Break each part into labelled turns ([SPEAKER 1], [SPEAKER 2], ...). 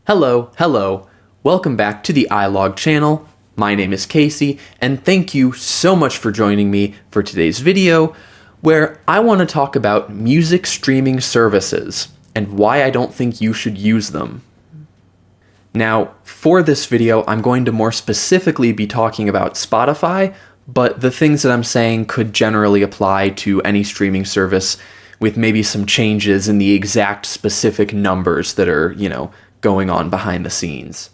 [SPEAKER 1] Hello. Welcome back to the iLog channel. My name is Casey, and thank you so much for joining me for today's video, where I want to talk about music streaming services and why I don't think you should use them. Now, for this video, I'm going to more specifically be talking about Spotify, but the things that I'm saying could generally apply to any streaming service with maybe some changes in the exact specific numbers that are, going on behind the scenes.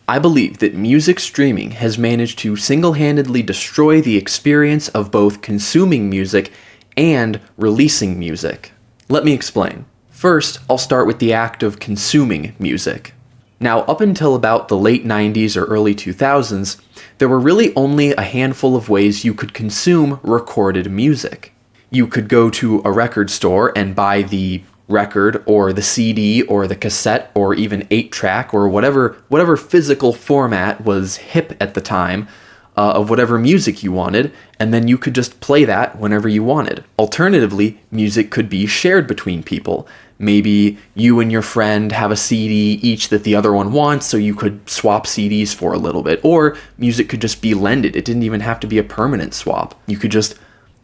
[SPEAKER 1] I believe that music streaming has managed to single-handedly destroy the experience of both consuming music and releasing music. Let me explain. First, I'll start with the act of consuming music. Now, up until about the late 90s or early 2000s, there were really only a handful of ways you could consume recorded music. You could go to a record store and buy the record or the CD or the cassette or even 8-track or whatever physical format was hip at the time of whatever music you wanted, and then you could just play that whenever you wanted. Alternatively, music could be shared between people. Maybe you and your friend have a CD each that the other one wants, so you could swap CDs for a little bit. Or music could just be lended. It didn't even have to be a permanent swap. You could just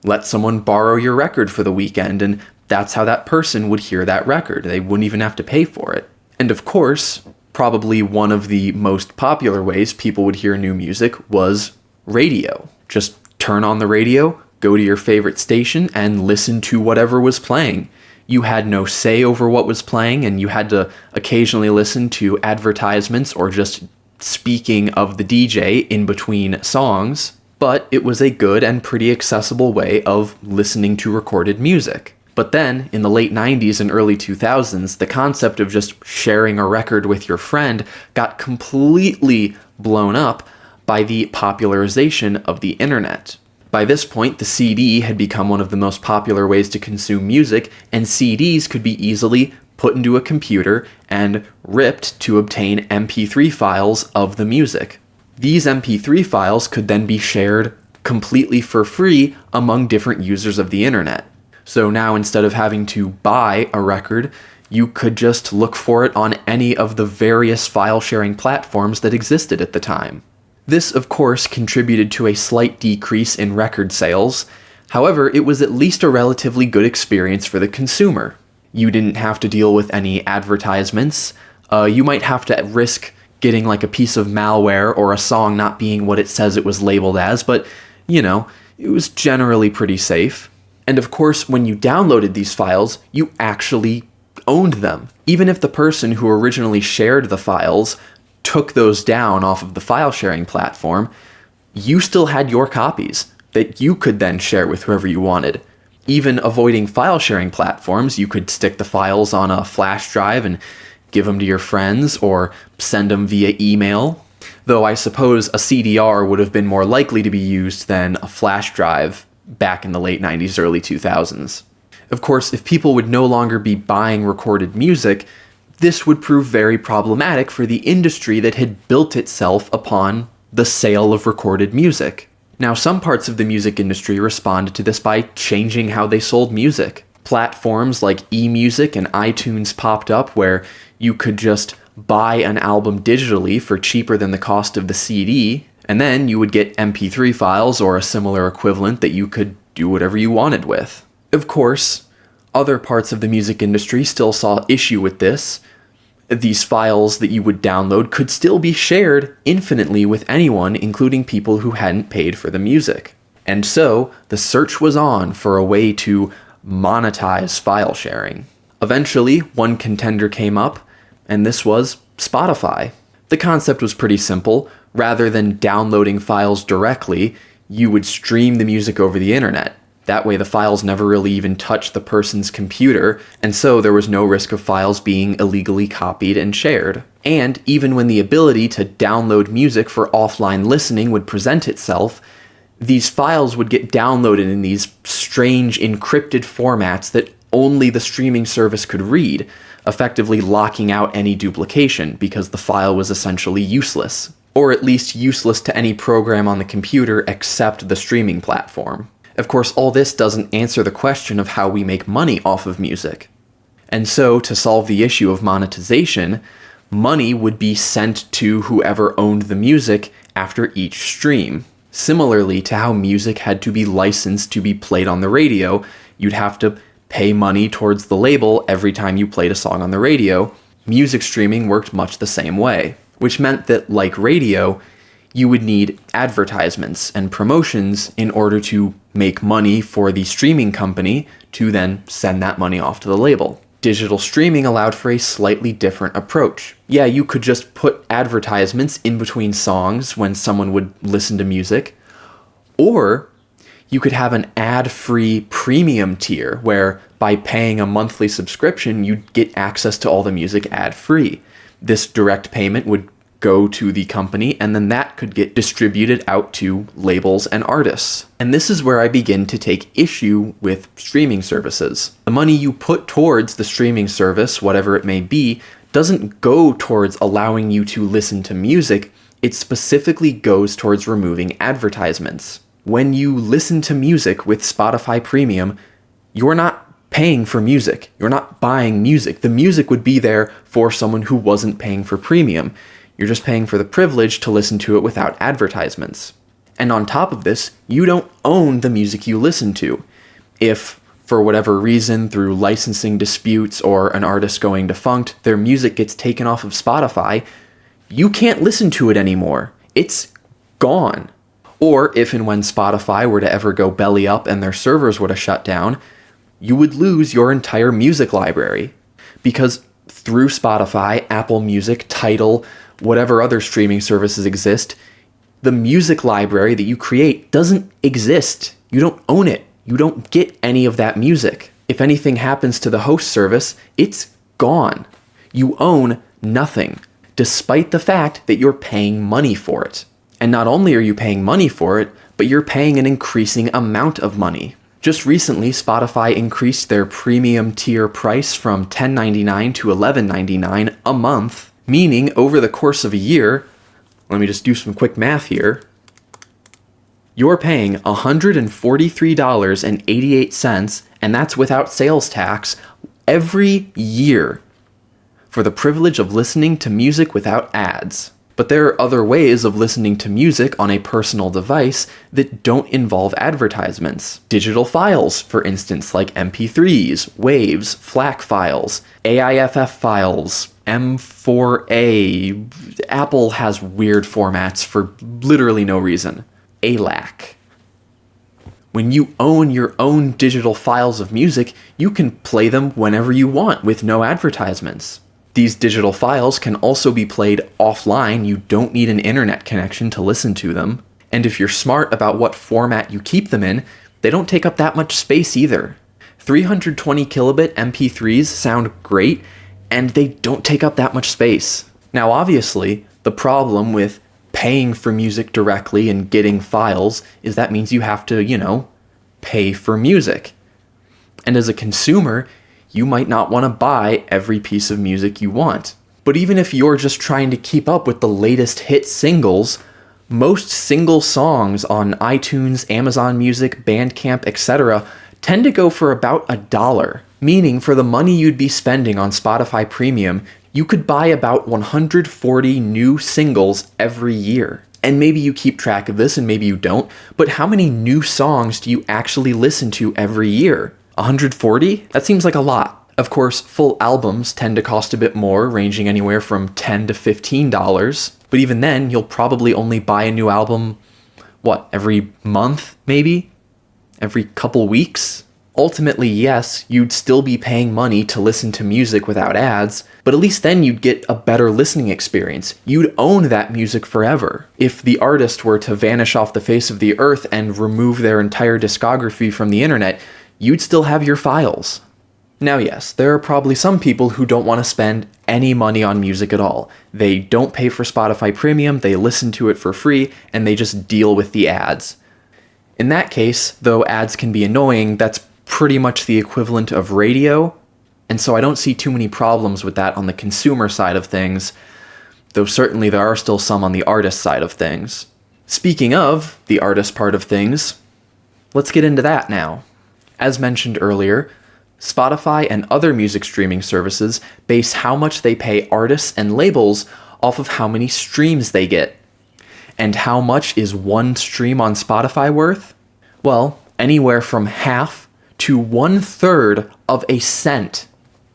[SPEAKER 1] let someone borrow your record for the weekend, and that's how that person would hear that record. They wouldn't even have to pay for it. And of course, probably one of the most popular ways people would hear new music was radio. Just turn on the radio, go to your favorite station, and listen to whatever was playing. You had no say over what was playing, and you had to occasionally listen to advertisements or just speaking of the DJ in between songs, but it was a good and pretty accessible way of listening to recorded music. But then, in the late 90s and early 2000s, the concept of just sharing a record with your friend got completely blown up by the popularization of the internet. By this point, the CD had become one of the most popular ways to consume music, and CDs could be easily put into a computer and ripped to obtain MP3 files of the music. These MP3 files could then be shared completely for free among different users of the internet. So now, instead of having to buy a record, you could just look for it on any of the various file-sharing platforms that existed at the time. This, of course, contributed to a slight decrease in record sales. However, it was at least a relatively good experience for the consumer. You didn't have to deal with any advertisements. You might have to risk getting like a piece of malware or a song not being what it says it was labeled as, but, it was generally pretty safe. And of course, when you downloaded these files, you actually owned them. Even if the person who originally shared the files took those down off of the file sharing platform, you still had your copies that you could then share with whoever you wanted. Even avoiding file sharing platforms, you could stick the files on a flash drive and give them to your friends or send them via email. Though I suppose a CDR would have been more likely to be used than a flash drive back in the late 90s, early 2000s. Of course, if people would no longer be buying recorded music, this would prove very problematic for the industry that had built itself upon the sale of recorded music. Now, some parts of the music industry responded to this by changing how they sold music. Platforms like eMusic and iTunes popped up where you could just buy an album digitally for cheaper than the cost of the CD, and then you would get MP3 files or a similar equivalent that you could do whatever you wanted with. Of course, other parts of the music industry still saw issue with this. These files that you would download could still be shared infinitely with anyone, including people who hadn't paid for the music. And so, the search was on for a way to monetize file sharing. Eventually, one contender came up, and this was Spotify. The concept was pretty simple. Rather than downloading files directly, you would stream the music over the internet. That way the files never really even touched the person's computer, and so there was no risk of files being illegally copied and shared. And even when the ability to download music for offline listening would present itself, these files would get downloaded in these strange encrypted formats that only the streaming service could read, effectively locking out any duplication because the file was essentially useless. Or at least useless to any program on the computer except the streaming platform. Of course, all this doesn't answer the question of how we make money off of music. And so, to solve the issue of monetization, money would be sent to whoever owned the music after each stream. Similarly to how music had to be licensed to be played on the radio, you'd have to pay money towards the label every time you played a song on the radio. Music streaming worked much the same way, which meant that, like radio, you would need advertisements and promotions in order to make money for the streaming company to then send that money off to the label. Digital streaming allowed for a slightly different approach. Yeah, you could just put advertisements in between songs when someone would listen to music, or you could have an ad-free premium tier where by paying a monthly subscription, you'd get access to all the music ad-free. This direct payment would go to the company, and then that could get distributed out to labels and artists. And this is where I begin to take issue with streaming services. The money you put towards the streaming service, whatever it may be, doesn't go towards allowing you to listen to music. It specifically goes towards removing advertisements. When you listen to music with Spotify Premium, you're not paying for music. You're not buying music. The music would be there for someone who wasn't paying for premium. You're just paying for the privilege to listen to it without advertisements. And on top of this, you don't own the music you listen to. If, for whatever reason, through licensing disputes or an artist going defunct, their music gets taken off of Spotify, you can't listen to it anymore. It's gone. Or if and when Spotify were to ever go belly up and their servers were to shut down, you would lose your entire music library. Because through Spotify, Apple Music, Tidal, whatever other streaming services exist, the music library that you create doesn't exist. You don't own it. You don't get any of that music. If anything happens to the host service, it's gone. You own nothing, despite the fact that you're paying money for it. And not only are you paying money for it, but you're paying an increasing amount of money. Just recently, Spotify increased their premium tier price from $10.99 to $11.99 a month, meaning over the course of a year, let me just do some quick math here, you're paying $143.88, and that's without sales tax, every year for the privilege of listening to music without ads. But there are other ways of listening to music on a personal device that don't involve advertisements. Digital files, for instance, like MP3s, WAVs, FLAC files, AIFF files, M4A. Apple has weird formats for literally no reason. ALAC. When you own your own digital files of music, you can play them whenever you want with no advertisements. These digital files can also be played offline. You don't need an internet connection to listen to them. And if you're smart about what format you keep them in, they don't take up that much space either. 320 kilobit MP3s sound great, and they don't take up that much space. Now, obviously, the problem with paying for music directly and getting files is that means you have to, pay for music. And as a consumer, you might not want to buy every piece of music you want. But even if you're just trying to keep up with the latest hit singles, most single songs on iTunes, Amazon Music, Bandcamp, etc. tend to go for about $1, meaning for the money you'd be spending on Spotify Premium, you could buy about 140 new singles every year. And maybe you keep track of this and maybe you don't, but how many new songs do you actually listen to every year? 140? That seems like a lot. Of course, full albums tend to cost a bit more, ranging anywhere from $10 to $15. But even then, you'll probably only buy a new album, every month, maybe? Every couple weeks? Ultimately, yes, you'd still be paying money to listen to music without ads, but at least then you'd get a better listening experience. You'd own that music forever. If the artist were to vanish off the face of the earth and remove their entire discography from the internet, you'd still have your files. Now yes, there are probably some people who don't want to spend any money on music at all. They don't pay for Spotify Premium, they listen to it for free, and they just deal with the ads. In that case, though ads can be annoying, that's pretty much the equivalent of radio, and so I don't see too many problems with that on the consumer side of things, though certainly there are still some on the artist side of things. Speaking of the artist part of things, let's get into that now. As mentioned earlier, Spotify and other music streaming services base how much they pay artists and labels off of how many streams they get. And how much is one stream on Spotify worth? Well, anywhere from half to 1/3 of a cent.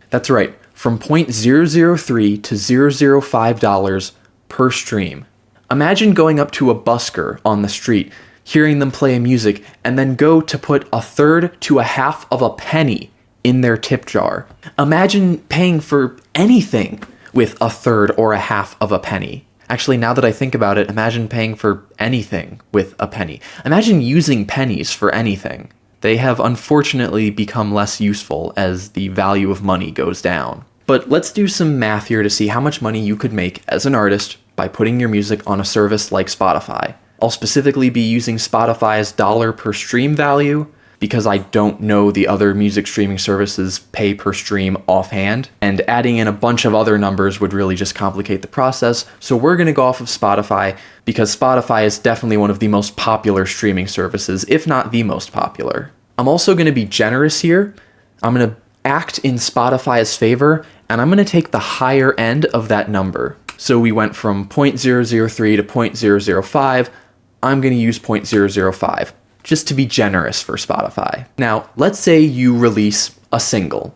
[SPEAKER 1] That's right, from $0.003 to $0.005 per stream. Imagine going up to a busker on the street, hearing them play music, and then go to put 1/3 to 1/2 of a penny in their tip jar. Imagine paying for anything with 1/3 or 1/2 of a penny. Actually, now that I think about it, imagine paying for anything with a penny. Imagine using pennies for anything. They have unfortunately become less useful as the value of money goes down. But let's do some math here to see how much money you could make as an artist by putting your music on a service like Spotify. I'll specifically be using Spotify's dollar per stream value because I don't know the other music streaming services pay per stream offhand, and adding in a bunch of other numbers would really just complicate the process. So we're going to go off of Spotify because Spotify is definitely one of the most popular streaming services, if not the most popular. I'm also going to be generous here. I'm going to act in Spotify's favor, and I'm going to take the higher end of that number. So we went from 0.003 to 0.005. I'm going to use 0.005. Just to be generous for Spotify. Now, let's say you release a single.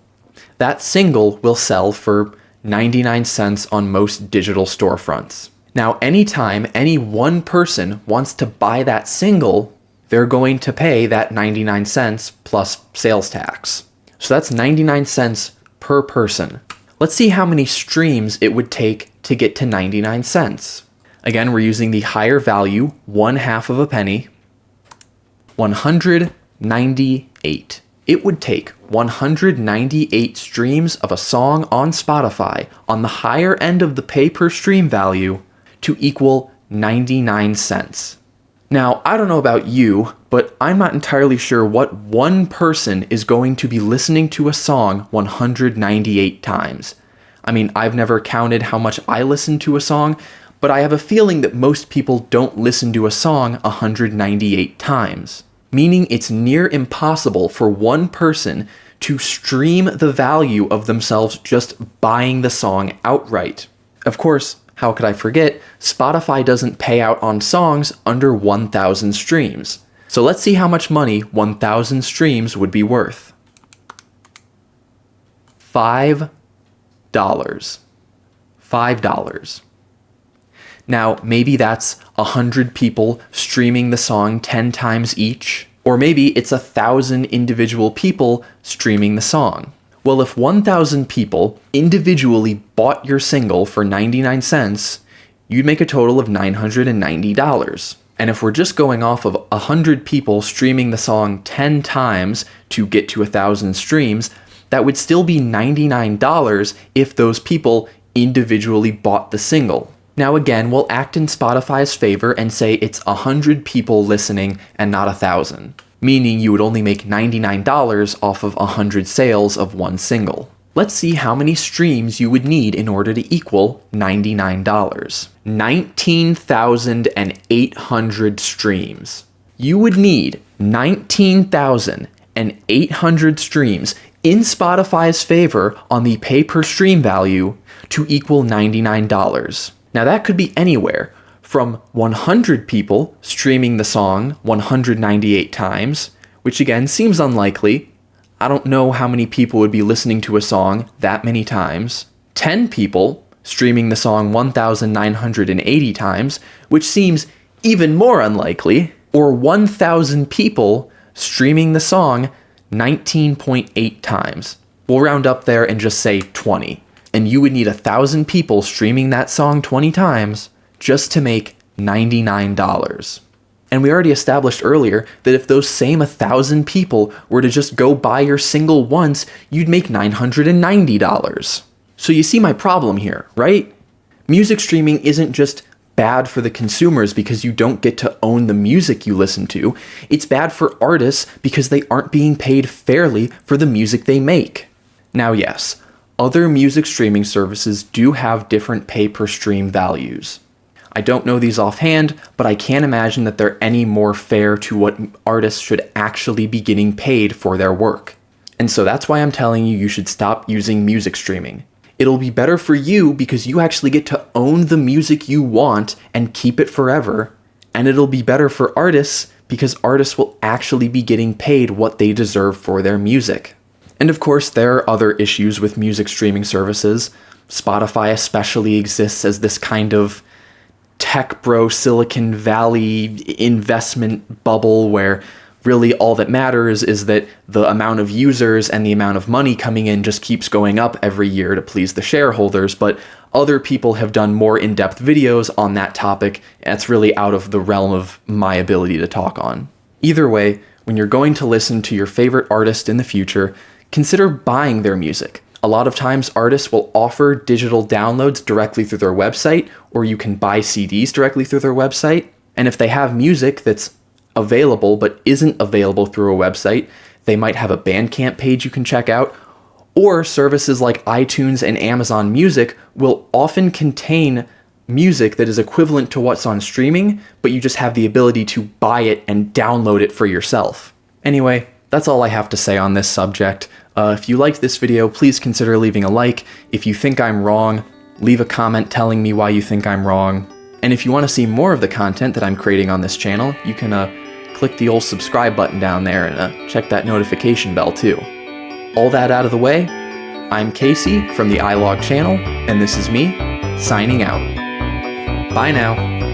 [SPEAKER 1] That single will sell for 99 cents on most digital storefronts. Now, anytime any one person wants to buy that single, they're going to pay that 99 cents plus sales tax. So that's 99 cents per person. Let's see how many streams it would take to get to 99 cents. Again, we're using the higher value, 1/2 of a penny. 198. It would take 198 streams of a song on Spotify on the higher end of the pay per stream value to equal 99 cents. Now, I don't know about you, but I'm not entirely sure what one person is going to be listening to a song 198 times. I mean, I've never counted how much I listen to a song, but I have a feeling that most people don't listen to a song 198 times. Meaning it's near impossible for one person to stream the value of themselves just buying the song outright. Of course, how could I forget, Spotify doesn't pay out on songs under 1,000 streams. So let's see how much money 1,000 streams would be worth. $5. $5. Now, maybe that's 100 people streaming the song 10 times each, or maybe it's 1,000 individual people streaming the song. Well, if 1,000 people individually bought your single for 99 cents, you'd make a total of $990. And if we're just going off of 100 people streaming the song 10 times to get to 1,000 streams, that would still be $99 if those people individually bought the single. Now again, we'll act in Spotify's favor and say it's 100 people listening and not 1,000, meaning you would only make $99 off of 100 sales of one single. Let's see how many streams you would need in order to equal $99. 19,800 streams. You would need 19,800 streams in Spotify's favor on the pay per stream value to equal $99. Now that could be anywhere from 100 people streaming the song 198 times, which again seems unlikely. I don't know how many people would be listening to a song that many times. 10 people streaming the song 1,980 times, which seems even more unlikely. Or 1,000 people streaming the song 19.8 times. We'll round up there and just say 20. And you would need 1,000 people streaming that song 20 times just to make $99. And we already established earlier that if those same 1,000 people were to just go buy your single once, you'd make $990. So you see my problem here, right? Music streaming isn't just bad for the consumers because you don't get to own the music you listen to. It's bad for artists because they aren't being paid fairly for the music they make. Now yes, other music streaming services do have different pay-per-stream values. I don't know these offhand, but I can't imagine that they're any more fair to what artists should actually be getting paid for their work. And so that's why I'm telling you should stop using music streaming. It'll be better for you because you actually get to own the music you want and keep it forever. And it'll be better for artists because artists will actually be getting paid what they deserve for their music. And of course, there are other issues with music streaming services. Spotify especially exists as this kind of tech bro Silicon Valley investment bubble where really all that matters is that the amount of users and the amount of money coming in just keeps going up every year to please the shareholders, but other people have done more in-depth videos on that topic, and it's really out of the realm of my ability to talk on. Either way, when you're going to listen to your favorite artist in the future, consider buying their music. A lot of times artists will offer digital downloads directly through their website, or you can buy CDs directly through their website, and if they have music that's available but isn't available through a website, they might have a Bandcamp page you can check out, or services like iTunes and Amazon Music will often contain music that is equivalent to what's on streaming, but you just have the ability to buy it and download it for yourself. Anyway, that's all I have to say on this subject. If you liked this video, please consider leaving a like. If you think I'm wrong, leave a comment telling me why you think I'm wrong. And if you want to see more of the content that I'm creating on this channel, you can click the old subscribe button down there and check that notification bell too. All that out of the way, I'm Casey from the iLog channel, and this is me, signing out. Bye now.